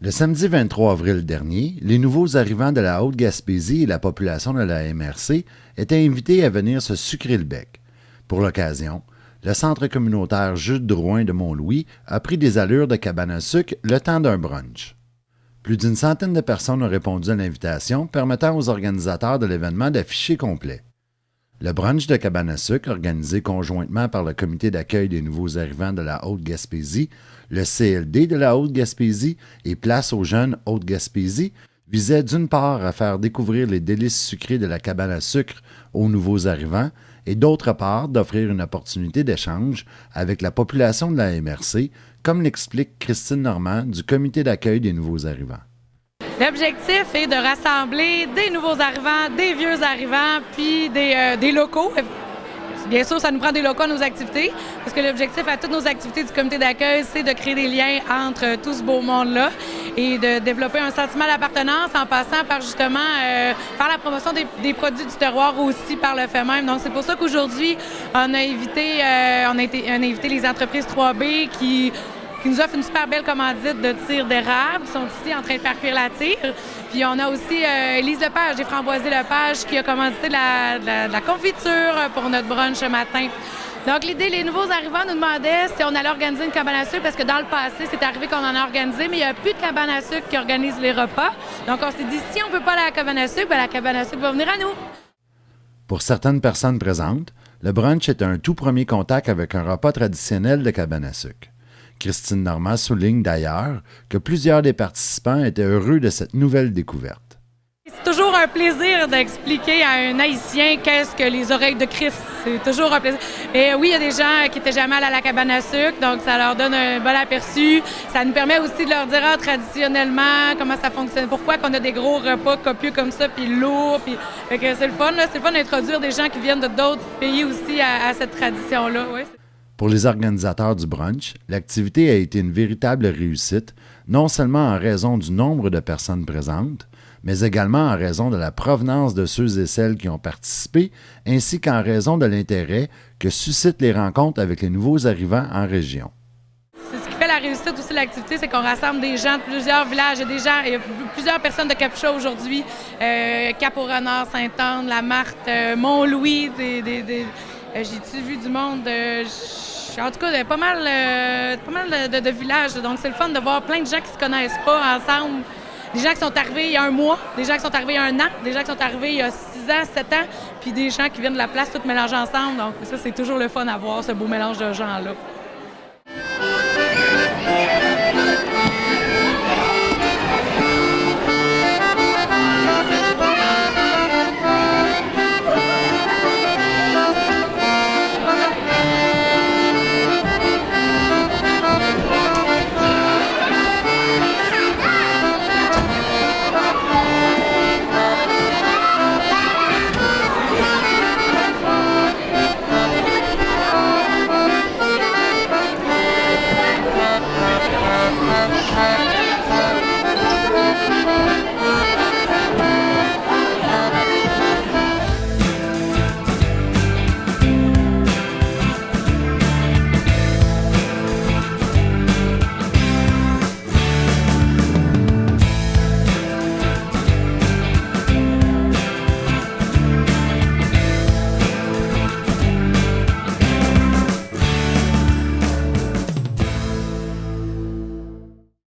Le samedi 23 avril dernier, les nouveaux arrivants de la Haute-Gaspésie et la population de la MRC étaient invités à venir se sucrer le bec. Pour l'occasion, le centre communautaire Jules Drouin de Mont-Louis a pris des allures de cabane à sucre le temps d'un brunch. Plus d'une centaine de personnes ont répondu à l'invitation, permettant aux organisateurs de l'événement d'afficher complet. Le brunch de cabane à sucre, organisé conjointement par le Comité d'accueil des nouveaux arrivants de la Haute-Gaspésie, le CLD de la Haute-Gaspésie et Place aux jeunes Haute-Gaspésie, visait d'une part à faire découvrir les délices sucrées de la cabane à sucre aux nouveaux arrivants et d'autre part d'offrir une opportunité d'échange avec la population de la MRC, comme l'explique Christine Normand du Comité d'accueil des nouveaux arrivants. L'objectif est de rassembler des nouveaux arrivants, des vieux arrivants, puis des locaux. Bien sûr, ça nous prend des locaux à nos activités, parce que l'objectif à toutes nos activités du comité d'accueil, c'est de créer des liens entre tout ce beau monde-là et de développer un sentiment d'appartenance en passant par justement faire la promotion des produits du terroir aussi par le fait même. Donc, c'est pour ça qu'aujourd'hui, on a invité les entreprises 3B qui nous offrent une super belle commandite de tire d'érable, qui sont ici en train de faire cuire la tire. Puis on a aussi Élise Lepage, des Framboisiers Lepage, qui a commandité de la confiture pour notre brunch ce matin. Donc l'idée, les nouveaux arrivants nous demandaient si on allait organiser une cabane à sucre, parce que dans le passé, c'est arrivé qu'on en a organisé, mais il n'y a plus de cabane à sucre qui organise les repas. Donc on s'est dit, si on ne peut pas aller à la cabane à sucre, bien, la cabane à sucre va venir à nous. Pour certaines personnes présentes, le brunch est un tout premier contact avec un repas traditionnel de cabane à sucre. Christine Normand souligne d'ailleurs que plusieurs des participants étaient heureux de cette nouvelle découverte. C'est toujours un plaisir d'expliquer à un Haïtien qu'est-ce que les oreilles de Christ. C'est toujours un plaisir. Et oui, il y a des gens qui n'étaient jamais allés à la cabane à sucre, donc ça leur donne un bon aperçu. Ça nous permet aussi de leur dire traditionnellement comment ça fonctionne, pourquoi qu'on a des gros repas copieux comme ça, puis lourds. Fait que c'est le fun, c'est le fun d'introduire des gens qui viennent de d'autres pays aussi à cette tradition-là. Ouais. Pour les organisateurs du brunch, l'activité a été une véritable réussite, non seulement en raison du nombre de personnes présentes, mais également en raison de la provenance de ceux et celles qui ont participé, ainsi qu'en raison de l'intérêt que suscitent les rencontres avec les nouveaux arrivants en région. C'est ce qui fait la réussite aussi de l'activité, c'est qu'on rassemble des gens de plusieurs villages. Il y a plusieurs personnes de Capucha aujourd'hui, Cap-au-Renard, Sainte-Anne, La Marthe, Mont-Louis, j'ai-tu vu du monde? En tout cas, pas mal de villages. Donc, c'est le fun de voir plein de gens qui ne se connaissent pas ensemble. Des gens qui sont arrivés il y a un mois, des gens qui sont arrivés il y a un an, des gens qui sont arrivés il y a 6 ans, 7 ans, puis des gens qui viennent de la place, tout mélangés ensemble. Donc, ça, c'est toujours le fun à voir, ce beau mélange de gens-là.